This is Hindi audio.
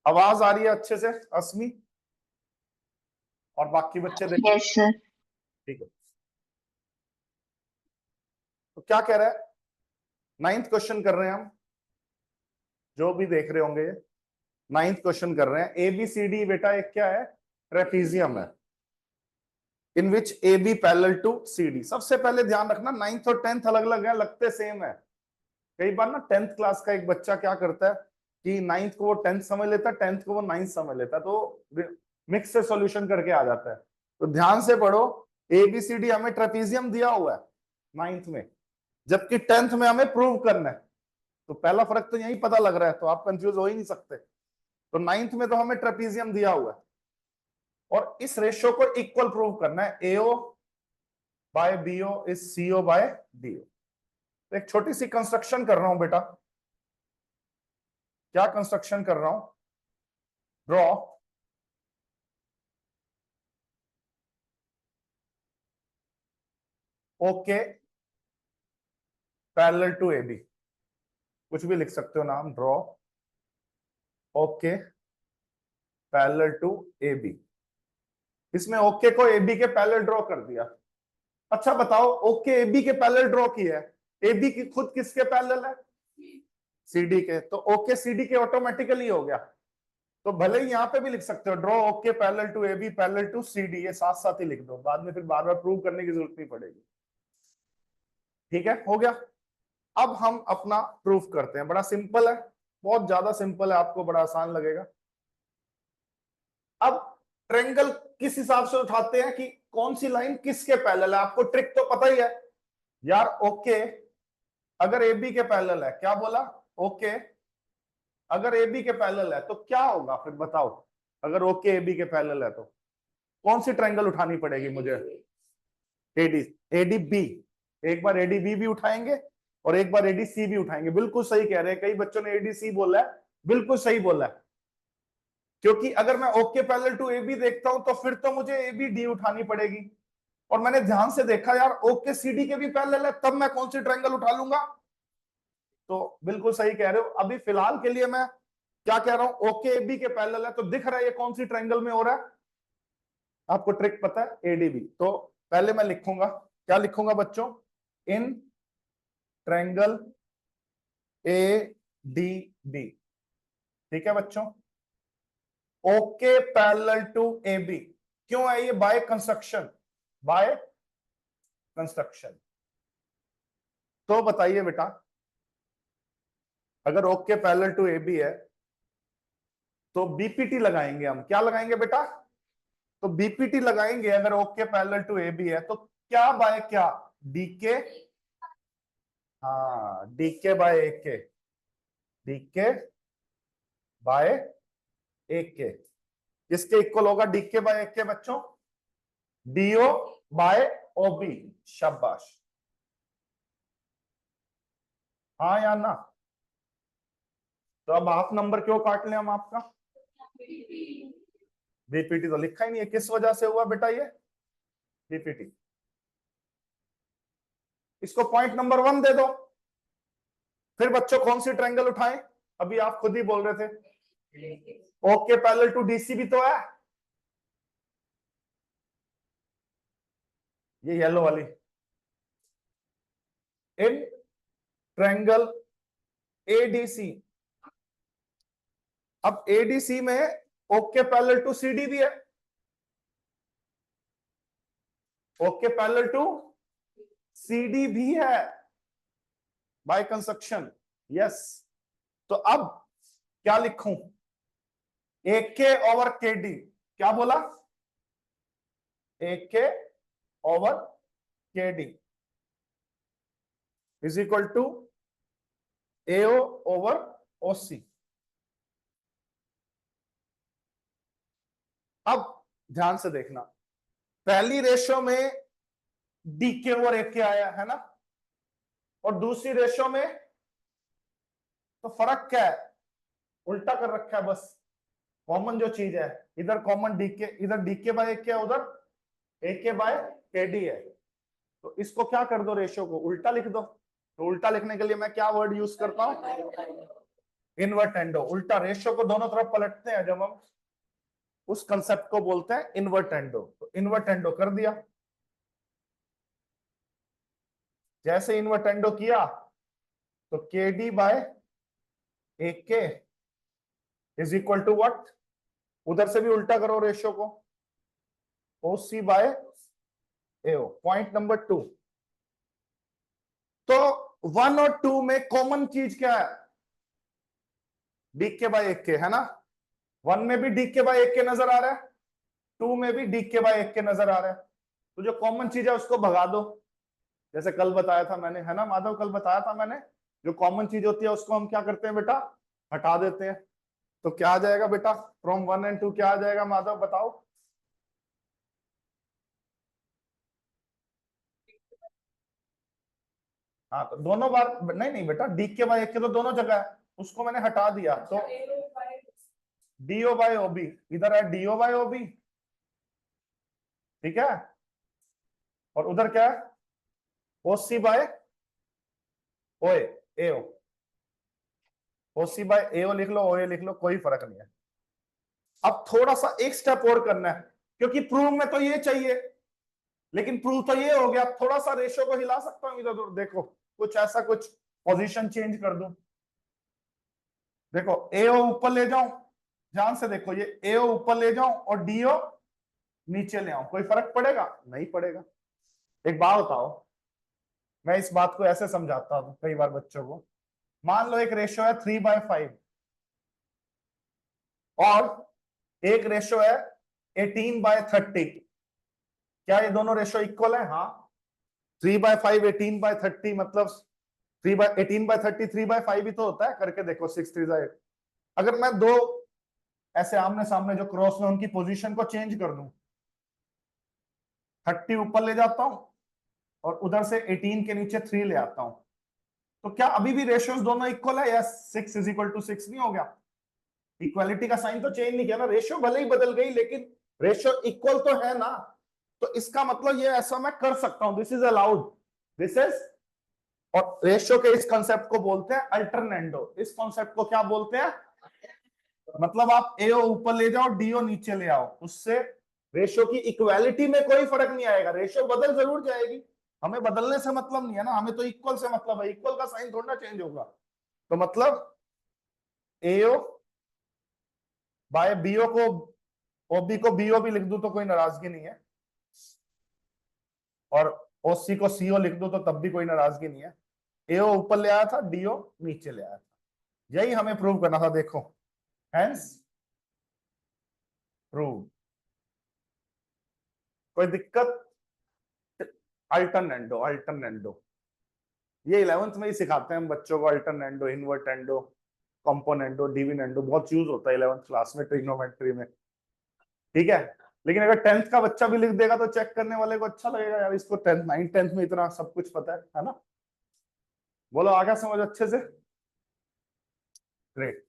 आवाज आ रही है अच्छे से अस्मी? और बाकी बच्चे देख? Yes sir. ठीक है। तो क्या कह रहा है, नाइन्थ क्वेश्चन कर रहे हैं हम, जो भी देख रहे होंगे, नाइन्थ क्वेश्चन कर रहे हैं। एबीसीडी बेटा एक क्या है, ट्रेपीजियम है, in which A B parallel to C D. सबसे पहले ध्यान रखना, नाइन्थ और टेंथ अलग अलग है, लगते सेम है। कई बार ना टेंथ क्लास का एक बच्चा क्या करता है कि नाइन्थ को वो टेंथ समझ लेता है, टेंथ को वो नाइन्थ समझ लेता है, तो मिक्स से सॉल्यूशन करके आ जाता है। तो ध्यान से पढ़ो, एबीसीडी हमें ट्रेपीजियम दिया हुआ है नाइन्थ में, जबकि टेंथ में हमें प्रूव करना है। तो पहला फर्क तो यही पता लग रहा है, तो आप कंफ्यूज हो ही नहीं सकते। तो नाइन्थ में तो हमें ट्रेपीजियम दिया हुआ है, और इस रेशियो को इक्वल प्रूव करना है, AO by BO is CO by DO. तो एक छोटी सी कंस्ट्रक्शन कर रहा हूं बेटा। क्या कंस्ट्रक्शन कर रहा हूं? Draw okay parallel to A B, कुछ भी लिख सकते हो नाम, draw okay parallel to A B. इसमें ओके को ए बी के पैरेलल ड्रॉ कर दिया। अच्छा बताओ, ओके ए बी के पैरेलल ड्रॉ किया है, ए बी की खुद किसके पैरेलल है? सीडी के। तो ओके सीडी के ऑटोमेटिकली हो गया। तो भले ही यहां पे भी लिख सकते हो, draw okay parallel to A B parallel to C D, ये साथ साथ ही लिख दो, बाद में फिर बार बार प्रूव करने की जरूरत नहीं पड़ेगी। ठीक है, हो गया। अब हम अपना प्रूफ करते हैं, बड़ा सिंपल है, बहुत ज्यादा सिंपल है, आपको बड़ा आसान लगेगा। अब ट्रेंगल किस हिसाब से उठाते हैं कि कौन सी लाइन किसके पैरेलल है, आपको ट्रिक तो पता ही है यार। ओके अगर ए बी के पैरेलल है, क्या बोला? ओके अगर ए बी के पैरेलल है तो क्या होगा फिर बताओ? अगर ओके ए बी के पैरेलल है तो कौन सी ट्रायंगल उठानी पड़ेगी मुझे? A D, A D B. एक बार एडी बी भी उठाएंगे और एक बार एडी सी भी उठाएंगे। बिल्कुल सही कह रहे हैं, कई बच्चों ने एडी सी बोला है, बिल्कुल सही बोला है। क्योंकि अगर मैं O K parallel to A B देखता हूं तो फिर तो मुझे ए बी डी उठानी पड़ेगी, और मैंने ध्यान से देखा यार ओके सी डी के भी पैरेलल है, तब मैं कौन सी ट्रायंगल उठा लूंगा? तो बिल्कुल सही कह रहे हो। अभी फिलहाल के लिए मैं क्या कह रहा हूं, ओके ए बी के पैरेलल है, तो दिख रहा है ये कौन सी ट्रायंगल में हो रहा है? आपको ट्रिक पता है, एडीबी। तो पहले मैं लिखूंगा, क्या लिखूंगा बच्चों? In triangle A D B. ठीक है बच्चों, O K parallel to A B. क्यों है ये? By construction, by construction. तो बताइए बेटा, अगर O K parallel to A B है तो बीपीटी लगाएंगे हम। क्या लगाएंगे बेटा? तो बीपीटी लगाएंगे अगर O K parallel to A B है तो क्या बाय क्या? डीके। हाँ, डीके बाय ए के, डीके बाय ए के। किसके इक्वल होगा डीके बाय ए के बच्चों? डीओ बाय ओबी। शाबाश, हाँ या ना? तो अब हाफ नंबर क्यों काट लें हम आपका? बीपीटी तो लिखा ही नहीं है, किस वजह से हुआ बेटा ये बीपीटी? इसको पॉइंट नंबर 1 दे दो। फिर बच्चों कौन सी ट्रायंगल उठाएं? अभी आप खुद ही बोल रहे थे ओके पैरेलल टू डीसी भी तो है, ये येलो वाली, इन ट्रायंगल एडीसी। अब एडीसी में ओके पैरेलल टू सीडी भी है, ओके पैरेलल टू सीडी भी है बाय कंस्ट्रक्शन। यस, तो अब क्या लिखूं? AK over K D. क्या बोला? AK over K D is equal to AO over OC. अब ध्यान से देखना, पहली रेशो में डीके ओवर एके आया है ना, और दूसरी रेशो में तो फर्क क्या है? उल्टा कर रखा है बस। कॉमन जो चीज है, इधर कॉमन डीके, इधर डीके बाय एके है, उधर एके बाय केडी है। तो इसको क्या कर दो, रेशो को उल्टा लिख दो। तो उल्टा लिखने के लिए मैं क्या वर्ड यूज करता हूं? इन्वर्टेंडो, उल्टा रेशियो को दोनों तरफ पलटते हैं जब हम, उस कंसेप्ट को बोलते हैं इन्वर्टेंडो। तो इन्वर्टेंडो कर दिया, जैसे इन्वर्टेंडो किया तो के डी बाय ए के इज इक्वल टू व्हाट, उधर से भी उल्टा करो रेशियो को, ओ सी बाय एओ। पॉइंट नंबर 2, तो 1 और 2 में कॉमन चीज क्या है, डी के बाय एक के है ना। 1 में भी डी के बाय एक के नजर आ रहा है, 2 में भी डी के बाय एक के नजर आ रहा है, तो जो कॉमन चीज है उसको भगा दो, जैसे कल बताया था मैंने, है ना माधव, कल बताया था मैंने, जो कॉमन चीज होती है उसको हम क्या करते हैं बेटा, हटा देते हैं। तो क्या आ जाएगा बेटा, फ्रॉम 1 and 2 क्या आ जाएगा माधव बताओ। हाँ तो दोनों बार, नहीं नहीं बेटा, डी के बाय एक के तो दोनों जगह है, उसको मैंने हटा दिया, तो डीओ बाय ओबी, इधर है डीओ बाय ओबी, ठीक है, और उधर क्या है, ओसी बाय ओए एओ, ओसी बाय एओ लिख लो, ओए लिख लो, कोई फर्क नहीं है। अब थोड़ा सा एक स्टेप और करना है, क्योंकि प्रूव में तो ये चाहिए, लेकिन प्रूव तो ये हो गया, थोड़ा सा रेशियो को हिला सकता हूं इधर उधर, देखो कुछ ऐसा, कुछ पोजीशन चेंज कर दूं, देखो एओ ऊपर ले जाऊं, ध्यान से देखो, ये एओ ऊपर ले जाऊं और डीओ नीचे ले आऊं, कोई फर्क पड़ेगा, नहीं पड़ेगा। एक बात बताओ, मैं इस बात को ऐसे समझाता हूं कई बार बच्चों को, मान लो एक रेशियो है 3/5 और एक रेशियो है 18/30, क्या ये दोनों रेशियो इक्वल है, हाँ। 3/5 18/30 मतलब 18/30 3/5 ही तो होता है, करके देखो 6 3 8। अगर मैं दो ऐसे आमने सामने जो क्रॉस में, उनकी पोजीशन को चेंज कर दूं, 30 ऊपर ले जाता हूं और उधर से 18 के नीचे 3 ले आता हूं, तो क्या अभी भी रेशियोज दोनों इक्वल है, या 6 = 6 नहीं हो गया। इक्वालिटी का साइन तो चेंज नहीं किया ना, रेशियो भले ही बदल गई लेकिन रेशियो इक्वल तो है ना। तो इसका मतलब ये ऐसा मैं कर सकता हूं, this is allowed, this is, और रेशियो के इस कंसेप्ट को बोलते हैं अल्टरनेंडो, इस कॉन्सेप्ट को क्या बोलते हैं, मतलब आप एओ ऊपर ले जाओ डीओ नीचे ले आओ, उससे रेशियो की इक्वालिटी में कोई फर्क नहीं आएगा, रेशियो बदल जरूर जाएगी, हमें बदलने से मतलब नहीं है ना, हमें तो इक्वल से मतलब है, इक्वल का साइन थोड़ा चेंज होगा। तो मतलब एओ बाय बीओ को, ओबी को बीओ भी लिख दूं तो कोई नाराजगी नहीं है, और ओसी को सीओ लिख दूं तो तब भी कोई नाराजगी नहीं है। एओ ऊपर ले आया था, डीओ नीचे ले आया था, यही हमें प्रूव करना था, देखो हेंस प्रूव, कोई दिक्कत। अल्टरनेंडो, अल्टरनेंडो ये 11th में ही सिखाते हैं हम बच्चों को, अल्टरनेंडो, इन्वर्टेंडो, कंपोनेंडो, डिविनेंडो, बहुत यूज होता है 11th क्लास में ट्रिग्नोमेट्री में, ठीक है। लेकिन अगर 10th का बच्चा भी लिख देगा तो चेक करने वाले को अच्छा लगेगा, यार इसको 10th 9th 10th में इतना सब कुछ पता है ना। बोलो आ गया समझ अच्छे से, ग्रेट।